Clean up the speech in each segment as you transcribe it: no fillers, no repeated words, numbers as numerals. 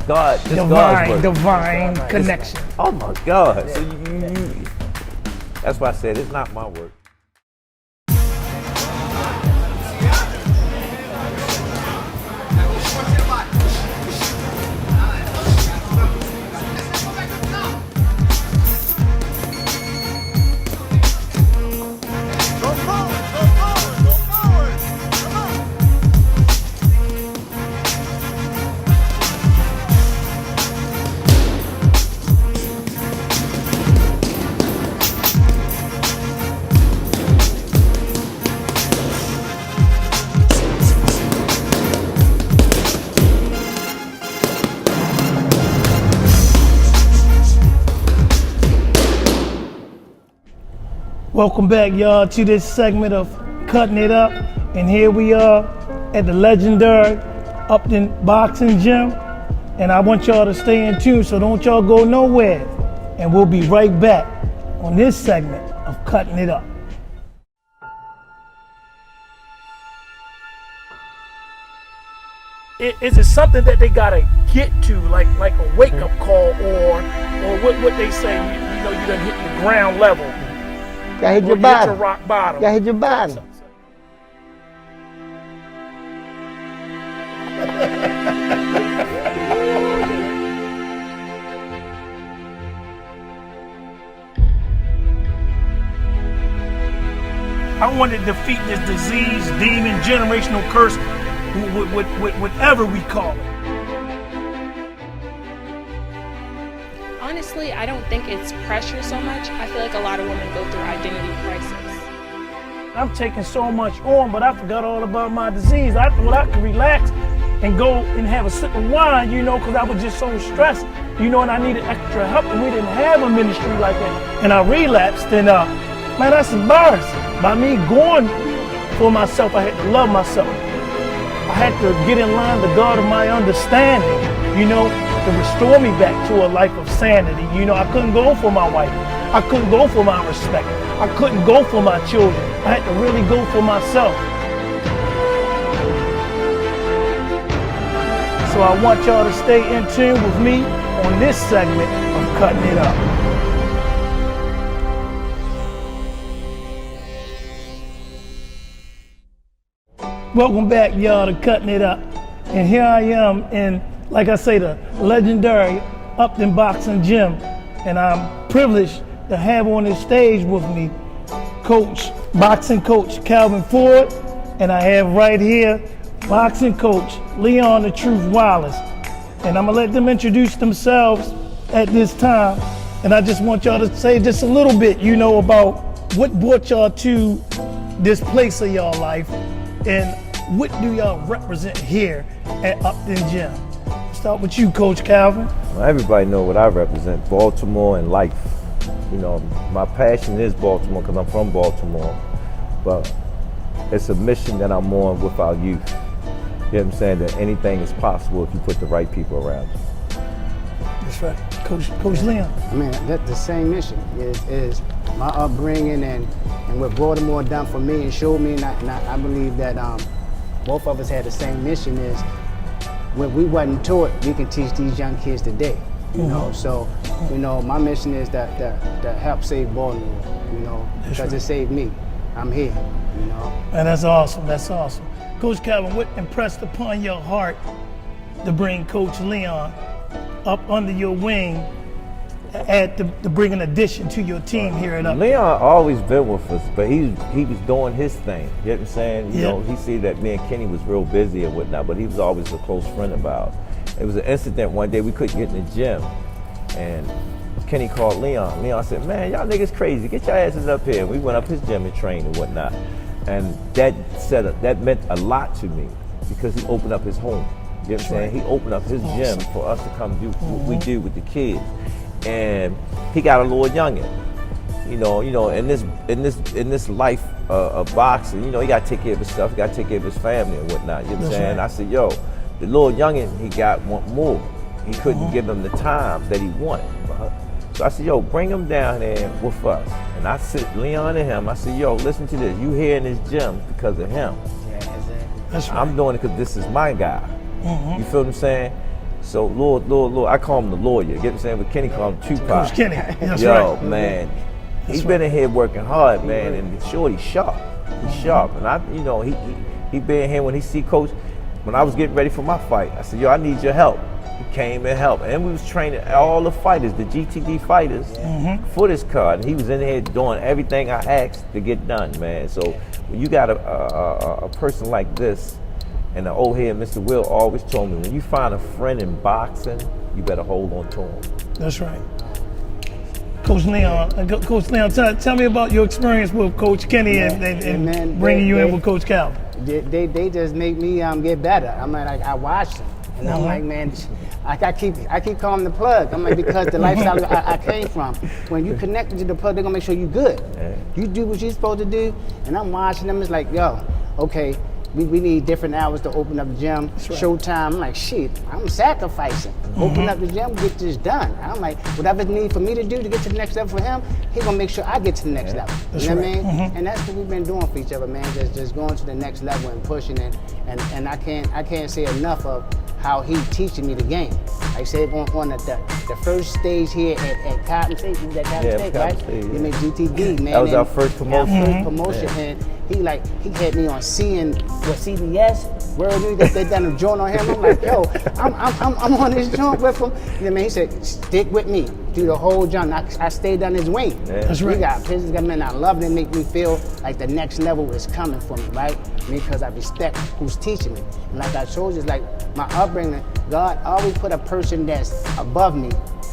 God, this God's work. Divine connection. Oh my God. So that's why I said it's not my work. Welcome back, y'all, to this segment of Cutting It Up. And here we are at the legendary Upton Boxing Gym. And I want y'all to stay in tune, so don't y'all go nowhere. And we'll be right back on this segment of Cutting It Up. Is it something that they gotta get to, like a wake-up call, or what they say, you know, you done hit the ground level? You hit your bottom. Hit your rock bottom. You hit your bottom. I want to defeat this disease, demon, generational curse, whatever we call it. Honestly, I don't think it's pressure so much. I feel like a lot of women go through identity crisis. I'm taking so much on, but I forgot all about my disease. I thought I could relax and go and have a sip of wine, you know, because I was just so stressed, you know, and I needed extra help, and we didn't have a ministry like that. And I relapsed, and man, that's embarrassing. By me going for myself, I had to love myself. I had to get in line with God of my understanding, you know, to restore me back to a life of sanity. You know, I couldn't go for my wife. I couldn't go for my respect. I couldn't go for my children. I had to really go for myself. So I want y'all to stay in tune with me on this segment of Cutting It Up. Welcome back, y'all, to Cutting It Up. And here I am in, like I say, the legendary Upton Boxing Gym. And I'm privileged to have on this stage with me boxing coach Calvin Ford. And I have right here boxing coach Leon the Truth Wallace. And I'm gonna let them introduce themselves at this time. And I just want y'all to say just a little bit, you know, about what brought y'all to this place of y'all life. And what do y'all represent here at Upton Gym? Start with you, Coach Calvin. Well, everybody know what I represent, Baltimore and life. You know, my passion is Baltimore because I'm from Baltimore, but it's a mission that I'm on with our youth. You know what I'm saying? That anything is possible if you put the right people around you. That's right. Coach Leon. I mean, that's the same mission is my upbringing and what Baltimore done for me and showed me, and I believe that both of us had the same mission is when we wasn't taught, we can teach these young kids today. You know, so, you know, my mission is that help save Baltimore, you know, because it saved me. I'm here, you know. And that's awesome, that's awesome. Coach Calvin, what impressed upon your heart to bring Coach Leon up under your wing to bring an addition to your team here at Upton? Leon always been with us, but he was doing his thing. You know what I'm saying? You know, he see that me and Kenny was real busy and whatnot, but he was always a close friend of ours. It was an incident one day we couldn't get in the gym, and Kenny called Leon. Leon said, "Man, y'all niggas crazy. Get your asses up here." We went up his gym and trained and whatnot, and that meant a lot to me because he opened up his home. You know what I'm saying? He opened up his gym for us to come do what we do with the kids. And he got a little youngin', you know, in this life of boxing, you know, he got to take care of his stuff, he got to take care of his family and whatnot. You know what I'm saying? Right. I said, yo, the little youngin' he got want more. He couldn't give him the time that he wanted. So I said, yo, bring him down there with us. And I sit Leon and him. I said, yo, listen to this. You here in this gym because of him. Yeah, exactly. That's right. I'm doing it because this is my guy. You feel what I'm saying? So Lord, I call him the lawyer. You get what I'm saying? But Kenny called him Tupac. Coach Kenny, that's Yo, right. man, he's been in here working hard, man, and Shorty's sharp. He's sharp, and he been here when he see Coach. When I was getting ready for my fight, I said, yo, I need your help. He came and helped, and we was training all the fighters, the GTD fighters, for this card, and he was in here doing everything I asked to get done, man. So when you got a person like this. And the old head, Mr. Will, always told me, when you find a friend in boxing, you better hold on to him. That's right. Coach Leon, tell me about your experience with Coach Kenny and bringing you in with Coach Calvin. They just make me get better. I'm like I watch them, and I'm like, man, I keep calling the plug. I'm like, because the lifestyle I came from. When you connect to the plug, they're gonna make sure you're good. Yeah. You do what you're supposed to do, and I'm watching them. It's like, yo, okay. We need different hours to open up the gym. Right. Showtime. I'm like, shit, I'm sacrificing. Open up the gym, get this done. I'm like, whatever need for me to do to get to the next level for him, he gonna make sure I get to the next level. That's you know right. what I mean? And that's what we've been doing for each other, man. Just going to the next level and pushing it. And I can't say enough of how he teaching me the game. Like I said on the first stage here at Cotton State, you was at Cotton State, right? State, You made GTD, man. That was our first promotion. Our first promotion, and he had me on seeing what CBS, World News, that they done a joint on him. I'm like, yo, I'm on this joint with him. You know what I mean? He said, stick with me through the whole joint. I stayed on his wing. Yeah. That's right. We got pictures of man. I love it. It make me feel like the next level is coming for me, right? Because I respect who's teaching me. And like I told you, it's like my upbringing, God always put a person that's above me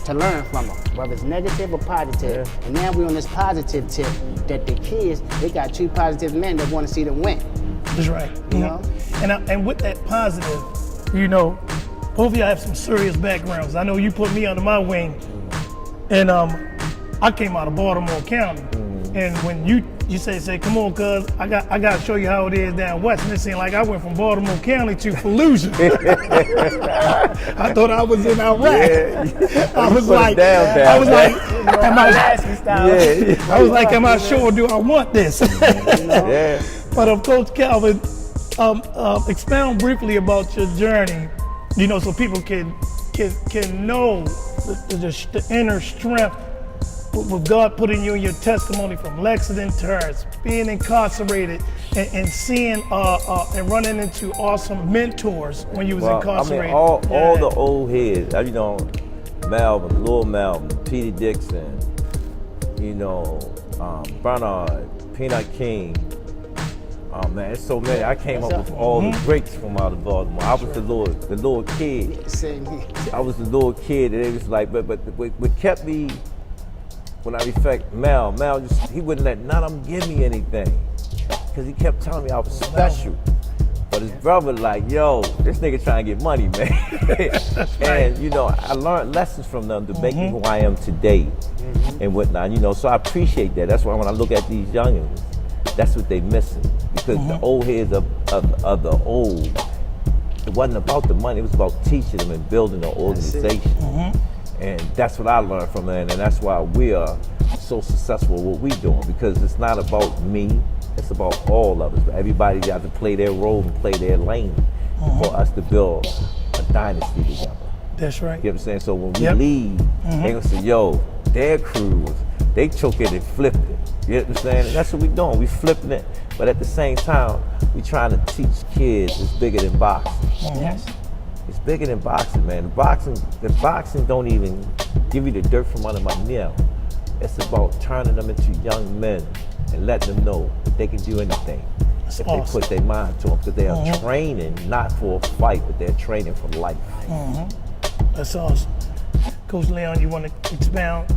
to learn from them, whether it's negative or positive. Yeah. And now we're on this positive tip that the kids, they got two positive men that want to see them win. That's right. You know? And with that positive, you know, both of y'all have some serious backgrounds. I know you put me under my wing, and I came out of Baltimore County. And when you say, come on, cuz, I got to show you how it is down west. And it seemed like I went from Baltimore County to Fallujah. I thought I was in Iraq. Yeah. I was Put it like, down, I was like, Yeah. I was like, am I sure do I want this? Yeah. But Coach Calvin, expound briefly about your journey, you know, so people can know the inner strength with God putting you in your testimony from Lexington Terrace, being incarcerated, and seeing and running into awesome mentors when you was incarcerated. I mean, all the old heads, you know, Melvin, Lil Melvin, Petey Dixon, you know, Bernard, Peanut King. Oh man, it's so many. I came up with all the greats from out of Baltimore. I was the little kid. Same here. I was the little kid, and it was like, but what kept me, when I reflect Mel just, he wouldn't let none of them give me anything, because he kept telling me I was special. But his brother like, yo, this nigga trying to get money, man. And you know, I learned lessons from them to make me who I am today and whatnot. You know, so I appreciate that. That's why when I look at these youngins, that's what they missing, because the old heads of the old, it wasn't about the money, it was about teaching them and building an organization. And that's what I learned from them, and that's why we are so successful at what we're doing, because it's not about me, it's about all of us. Everybody got to play their role and play their lane for us to build a dynasty together. That's right. You know what I'm saying? So when we leave, they gonna say, yo, their crews, they took it and flipped it. You know what I'm saying? And that's what we doing. We flipping it, but at the same time, we trying to teach kids it's bigger than boxing. Yes. It's bigger than boxing, man. The boxing don't even give you the dirt from under my nail. It's about turning them into young men and letting them know that they can do anything if they put their mind to them, because they are training not for a fight, but they're training for life. That's awesome. Coach Leon, you want to expound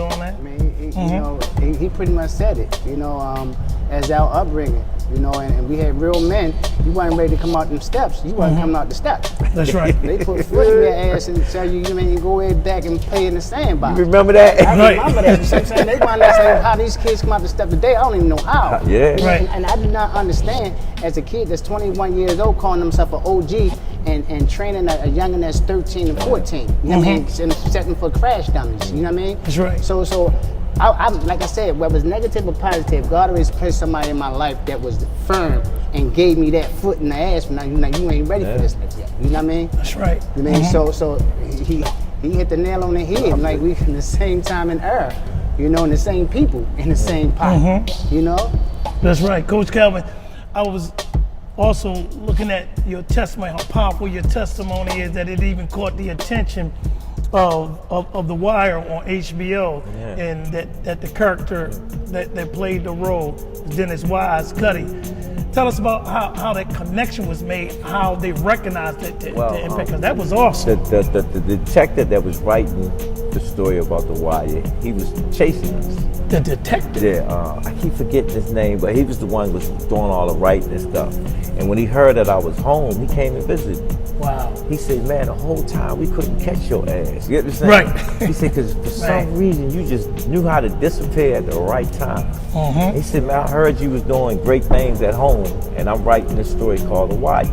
on that? I mean, you know, he pretty much said it, you know, as our upbringing, you know, and we had real men. You weren't ready to come out them steps. You wasn't coming out the steps. That's right. They put foot in your ass and tell you, you mean, go way back and play in the sandbox. You remember that? I remember that. You see what I'm saying? They want to say how these kids come out the step today. I don't even know how. Yeah. Right. And I do not understand, as a kid that's 21 years old, calling himself an OG and training a youngin' that's 13 and 14. You know what I mean? And setting for crash dummies. You know what I mean? That's right. So like I said, whether it's negative or positive, God always placed somebody in my life that was firm and gave me that foot in the ass. Now you ain't ready for this yet. You know what I mean? That's right. You know what I mean? So he hit the nail on the head. Like we in the same time and era, you know, and the same people in the same pot. You know? That's right, Coach Calvin. I was also looking at your testimony, how powerful your testimony is, that it even caught the attention of The Wire on HBO, and that the character that played the role, Dennis Wise, Cuddy. Tell us about how that connection was made, how they recognized the impact, because that was awesome. The detective that was writing the story about The Wire, he was chasing us. The detective? Yeah, I keep forgetting his name, but he was the one who was doing all the writing and stuff. And when he heard that I was home, he came and visited me. Wow. He said, man, the whole time we couldn't catch your ass. You get what I'm saying? Right. He said, because for some reason you just knew how to disappear at the right time. He said, man, I heard you was doing great things at home, and I'm writing this story called The Wire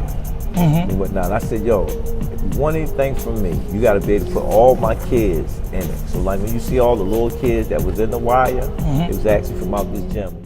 and whatnot. And I said, yo, if you want anything from me, you got to be able to put all my kids in it. So like when you see all the little kids that was in The Wire, it was actually from out this gym.